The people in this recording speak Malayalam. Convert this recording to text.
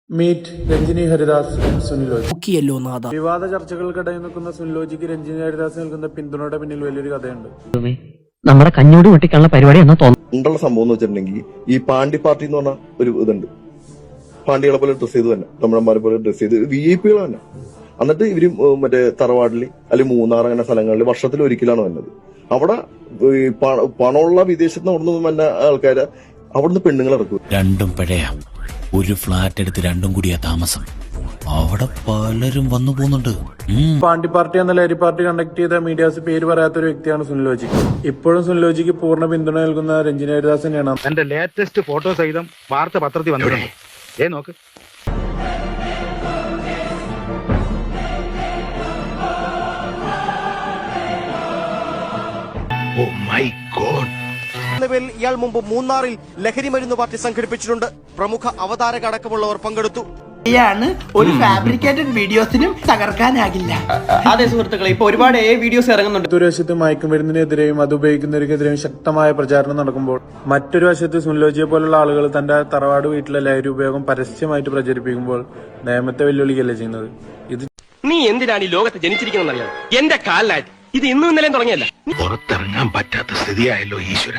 മീറ്റ് രഞ്ജിനി ഹരിദാസ് സുനിലോജി. നോക്കിയല്ലോ നാഥ. വിവാദ ചർച്ചകൾക്കിടയിൽ നിൽക്കുന്ന സുനിലോജിക്ക് രഞ്ജിനി ഹരിദാസ് നൽകുന്ന പിന്തുണയുടെ പിന്നിൽ വലിയൊരു കഥയുണ്ട്. നമ്മുടെ കഞ്ഞോട് വെട്ടിക്കാനുള്ള പരിപാടി എന്ന് തോന്നുന്നു. സംഭവം എന്ന് വെച്ചിട്ടുണ്ടെങ്കിൽ ഈ പാണ്ടി പാർട്ടി എന്ന് പറഞ്ഞ ഒരു ഇതുണ്ട്. പാണ്ടികളെ പോലെ ഡ്രസ് ചെയ്ത് തന്നെ, തമിഴന്മാരെ പോലെ ഡ്രസ് ചെയ്ത് VIP തന്നെ. എന്നിട്ട് ഇവര് മറ്റേ തറവാടില് അല്ലെങ്കിൽ മൂന്നാർ അങ്ങനെ സ്ഥലങ്ങളിൽ വർഷത്തിൽ ഒരിക്കലാണ് വന്നത്. അവിടെ പണമുള്ള വിദേശത്ത് നിന്ന് വന്ന ആൾക്കാരെ അവിടുന്ന് പെണ്ണുങ്ങൾ ഇറക്കും. രണ്ടും പിഴയ ഒരു ഫ്ലാറ്റ് എടുത്ത് രണ്ടും കൂടിയാ താമസം. അവിടെ പലരും വന്നു പോകുന്നുണ്ട്. പാണ്ടി പാർട്ടി എന്ന ലഹരി പാർട്ടി കണ്ടക്ട് ചെയ്ത മീഡിയാസ് പേര് പറയാത്ത ഒരു വ്യക്തിയാണ് സുനിലോജി. ഇപ്പോഴും സുനിലോജിക്ക് പൂർണ്ണ പിന്തുണ നൽകുന്ന രഞ്ജിനി ഹരിദാസ് തന്നെയാണ്. എന്റെ ലേറ്റസ്റ്റ് ഫോട്ടോ സഹിതം വാർത്ത പത്രത്തിൽ വന്നിട്ടുണ്ട്. നോക്ക്. Oh my God. ഇയാൾ മുമ്പ് മൂന്നാറിൽ ലഹരി മരുന്ന് പാർട്ടി സംഘടിപ്പിച്ചിട്ടുണ്ട്. പ്രമുഖ അവതാരക അടക്കമുള്ളവർ പങ്കെടുത്തു. ഒരു ഫാബ്രിക്കേറ്റഡ് വീഡിയോസിനും തകർക്കാനാകില്ല. അതെ സുഹൃത്തുക്കളെ, ഇപ്പൊ ഒരുപാട് വീഡിയോസ് ഇറങ്ങുന്നുണ്ട്. ഒരു വശത്ത് മയക്കുമരുന്നിനെതിരെയും അത് ഉപയോഗിക്കുന്നവർക്കെതിരെയും ശക്തമായ പ്രചാരണം നടക്കുമ്പോൾ മറ്റൊരു വശത്ത് സുനിലോജിയെ പോലുള്ള ആളുകൾ തന്റെ തറവാട് വീട്ടിലെ ലഹരി ഉപയോഗം പരസ്യമായിട്ട് പ്രചരിപ്പിക്കുമ്പോൾ നിയമത്തെ വെല്ലുവിളിക്കല്ലേ ചെയ്യുന്നത്. ഇത് നീ എന്തിനാണ് ഈ ലോകത്ത് ജനിച്ചിരിക്കുന്നറിയാം? എന്റെ കാലിലായിട്ട് ഇത് ഇന്നും ഇന്നലെയും തുടങ്ങിയല്ല. പുറത്തിറങ്ങാൻ പറ്റാത്ത സ്ഥിതിയായല്ലോ ഈശ്വര.